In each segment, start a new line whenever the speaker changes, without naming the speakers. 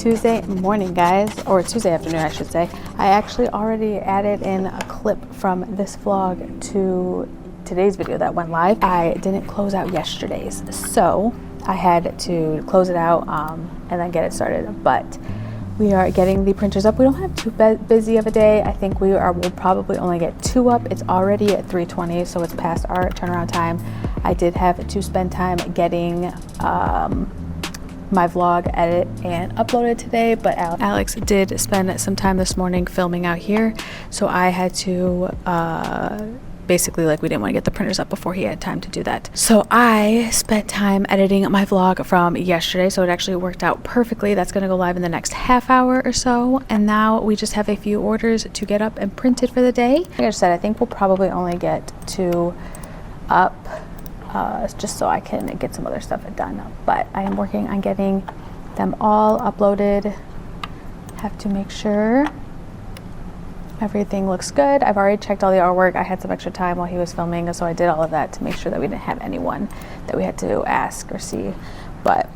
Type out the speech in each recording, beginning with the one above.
Tuesday morning, guys, or Tuesday afternoon, I should say. I actually already added in a clip from this vlog to today's video that went live. I didn't close out yesterday's, so I had to close it out and then get it started. But we are getting the printers up. We don't have too busy of a day. I think we'll probably only get 2 up. It's already at 3:20, so it's past our turnaround time. I did have to spend time getting my vlog edit and uploaded today, but Alex did spend some time this morning filming out here, so I had to basically, like, we didn't want to get the printers up before he had time to do that. So I spent time editing my vlog from yesterday, so it actually worked out perfectly. That's going to go live in the next half hour or so, and now we just have a few orders to get up and printed for the day. Like I said, I think we'll probably only get 2 up, just so I can get some other stuff done, but I am working on getting them all uploaded. Have to make sure everything looks good. I've already checked all the artwork. I had some extra time while he was filming, so I did all of that to make sure that we didn't have anyone that we had to ask or see. But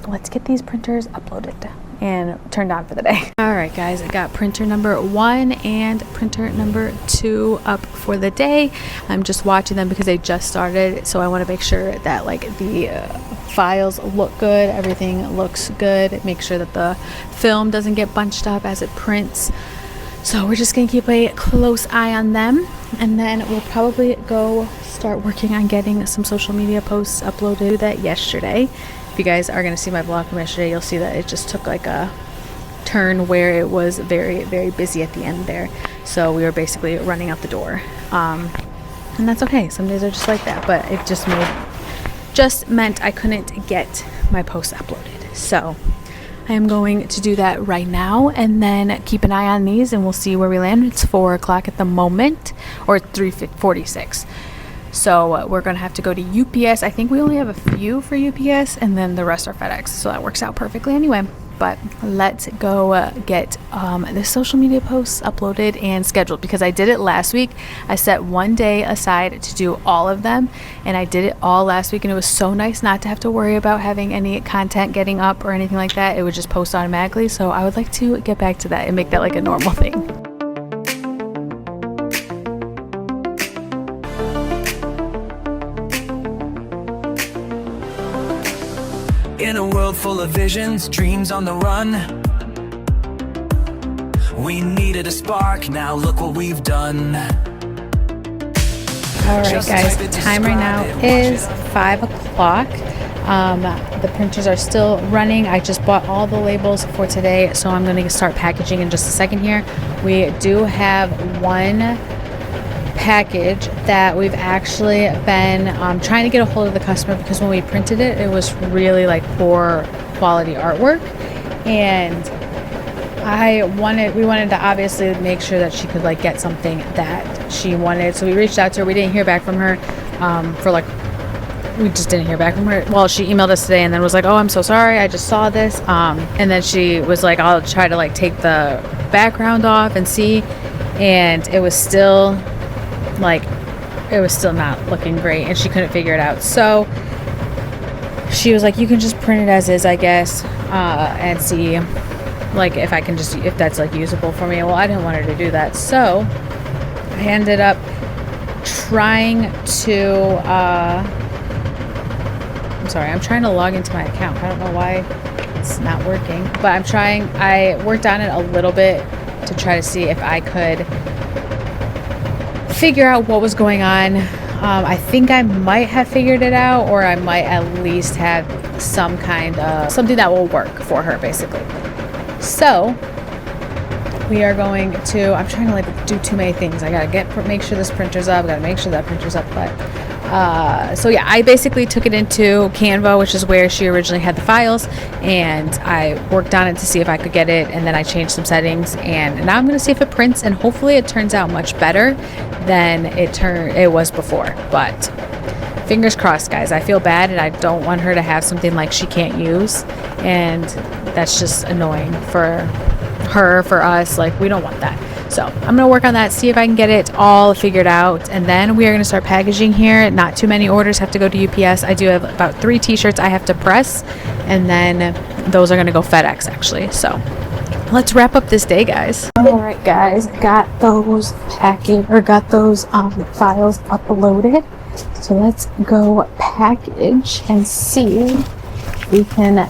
let's get these printers uploaded and turned on for the day. All right, guys, I got printer number 1 and printer number 2 up for the day. I'm just watching them because they just started, so I want to make sure that, like, the files look good, everything looks good, make sure that the film doesn't get bunched up as it prints. So we're just gonna keep a close eye on them, and then we'll probably go start working on getting some social media posts uploaded. That yesterday. If you guys are gonna see my vlog from yesterday, you'll see that it just took like a turn where it was very, very busy at the end there. So we were basically running out the door, and that's okay. Some days are just like that, but it just meant I couldn't get my posts uploaded. So I am going to do that right now, and then keep an eye on these, and we'll see where we land. It's 4 o'clock at the moment, or 3:46. So we're going to have to go to UPS. I think we only have a few for UPS, and then the rest are FedEx. So that works out perfectly anyway. But let's go get the social media posts uploaded and scheduled, because I did it last week. I set 1 day aside to do all of them, and I did it all last week, and it was so nice not to have to worry about having any content getting up or anything like that. It would just post automatically. So I would like to get back to that and make that like a normal thing.
In a world full of visions, dreams on the run, we needed a spark, now look what we've done.
Alright, guys, the time right now is 5 o'clock. The printers are still running. I just bought all the labels for today, so I'm going to start packaging in just a second here. We do have one package that we've actually been trying to get a hold of the customer, because when we printed it, it was really like poor quality artwork, and we wanted to obviously make sure that she could like get something that she wanted. So we reached out to her. We didn't hear back from her we just didn't hear back from her. Well, she emailed us today and then was like, oh, I'm so sorry, I just saw this, and then she was like, I'll try to like take the background off and see, and it was still not looking great, and she couldn't figure it out. So she was like, you can just print it as is, I guess, and see like if that's like usable for me. Well, I didn't want her to do that, so I ended up trying to I'm trying to log into my account. I don't know why it's not working, but I worked on it a little bit to try to see if I could figure out what was going on. I think I might have figured it out, or I might at least have some kind of something that will work for her, basically. So we are going to, I'm trying to like do too many things. I gotta make sure this printer's up, gotta make sure that printer's up, but so yeah, I basically took it into Canva, which is where she originally had the files, and I worked on it to see if I could get it, and then I changed some settings, and now I'm going to see if it prints, and hopefully it turns out much better than it was before. But fingers crossed, guys. I feel bad, and I don't want her to have something like she can't use, and that's just annoying for her, for us. Like, we don't want that. So I'm going to work on that, see if I can get it all figured out, and then we are going to start packaging here. Not too many orders have to go to UPS. I do have about 3 t-shirts I have to press, and then those are gonna go FedEx actually. So let's wrap up this day, guys. All right, guys, got those files uploaded. So let's go package and see if we can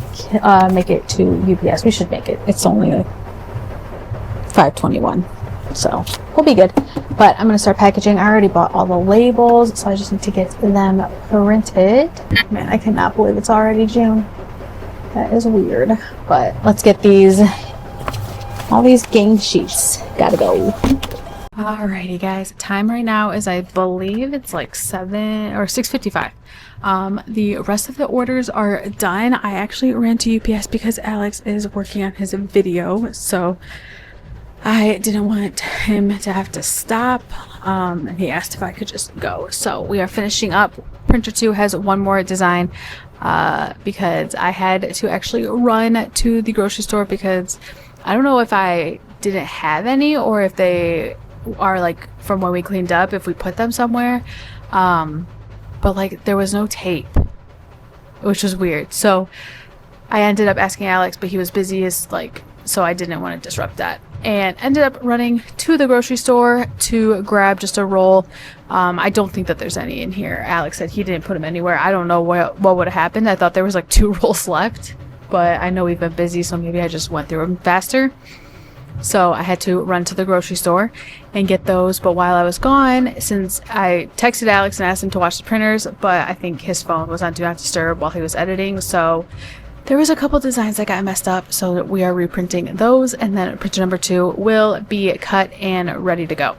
make it to UPS. We should make it. It's only like 5:21, so we'll be good. But I'm gonna start packaging. I already bought all the labels, so I just need to get them printed. Man, I cannot believe it's already June. That is weird. But let's get all these gang sheets. Gotta go. Alrighty, guys. Time right now is, I believe it's like 6:55. The rest of the orders are done. I actually ran to UPS because Alex is working on his video, so I didn't want him to have to stop, and he asked if I could just go. So we are finishing up. Printer 2 has one more design because I had to actually run to the grocery store because I don't know if I didn't have any or if they are like from when we cleaned up, if we put them somewhere, but like there was no tape, which was weird. So I ended up asking Alex, but he was busy so I didn't want to disrupt that, and ended up running to the grocery store to grab just a roll. I don't think that there's any in here. Alex said he didn't put them anywhere. I don't know what would have happened. I thought there was like 2 rolls left, but I know we've been busy, so maybe I just went through them faster. So I had to run to the grocery store and get those. But while I was gone, since I texted Alex and asked him to watch the printers, but I think his phone was on Do Not Disturb while he was editing, so there was a couple designs that got messed up, so we are reprinting those, and then printer number 2 will be cut and ready to go.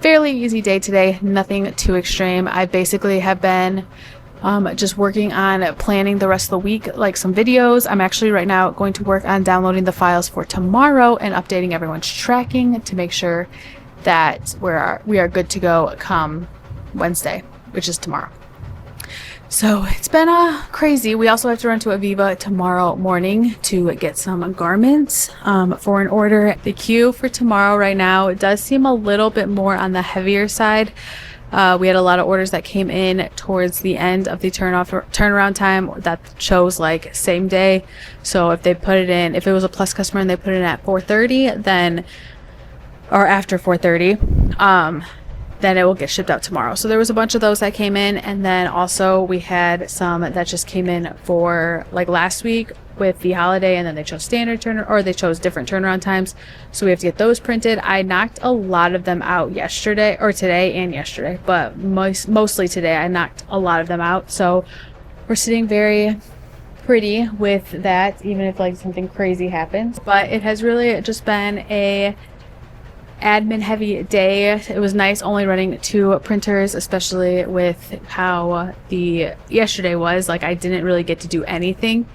Fairly easy day today, nothing too extreme. I basically have been just working on planning the rest of the week, like some videos. I'm actually right now going to work on downloading the files for tomorrow and updating everyone's tracking to make sure that we are good to go come Wednesday, which is tomorrow. So it's been crazy. We also have to run to Aviva tomorrow morning to get some garments for an order. The queue for tomorrow right now, it does seem a little bit more on the heavier side. We had a lot of orders that came in towards the end of the turnaround time that chose like same day. So if they put it in, if it was a Plus customer and they put it in at 4:30, then, or after 4:30, then it will get shipped out tomorrow. So there was a bunch of those that came in, and then also we had some that just came in for like last week with the holiday, and then they chose standard they chose different turnaround times, so we have to get those printed. I knocked a lot of them out today and yesterday, but mostly today I knocked a lot of them out, so we're sitting very pretty with that, even if like something crazy happens. But it has really just been a admin heavy day. It was nice only running 2 printers, especially with how the yesterday was. Like I didn't really get to do anything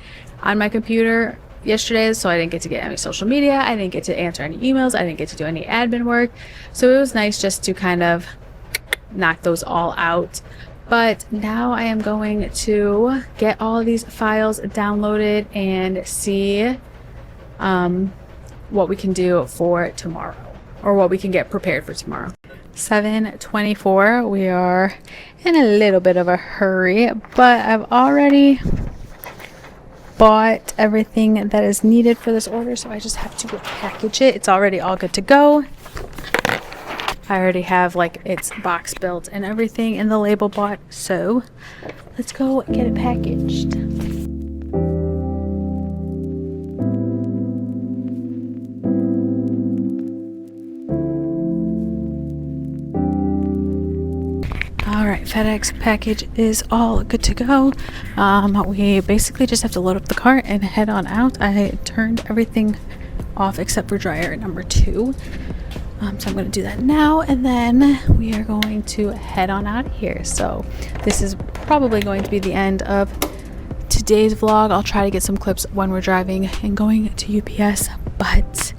on my computer yesterday, so I didn't get to get any social media, I didn't get to answer any emails, I didn't get to do any admin work, so it was nice just to kind of knock those all out. But now I am going to get all of these files downloaded and see what we can do for tomorrow, or what we can get prepared for tomorrow. 7:24. We are in a little bit of a hurry, but I've already bought everything that is needed for this order, so I just have to package it. It's already all good to go. I already have like its box built and everything and the label bought, so let's go get it packaged. Alright, FedEx package is all good to go. We basically just have to load up the cart and head on out. I turned everything off except for dryer number 2. So I'm going to do that now, and then we are going to head on out of here. So this is probably going to be the end of today's vlog. I'll try to get some clips when we're driving and going to UPS, but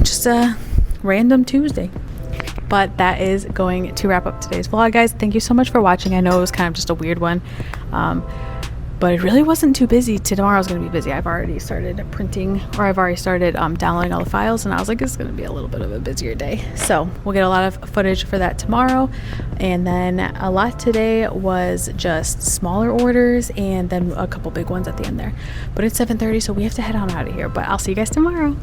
just a random Tuesday. But that is going to wrap up today's vlog, guys. Thank you so much for watching. I know it was kind of just a weird one. but it really wasn't too busy. Tomorrow's gonna be busy. I've already started printing, or I've already started downloading all the files, and I was like, it's gonna be a little bit of a busier day. So we'll get a lot of footage for that tomorrow. And then a lot today was just smaller orders and then a couple big ones at the end there. But it's 7:30, so we have to head on out of here. But I'll see you guys tomorrow.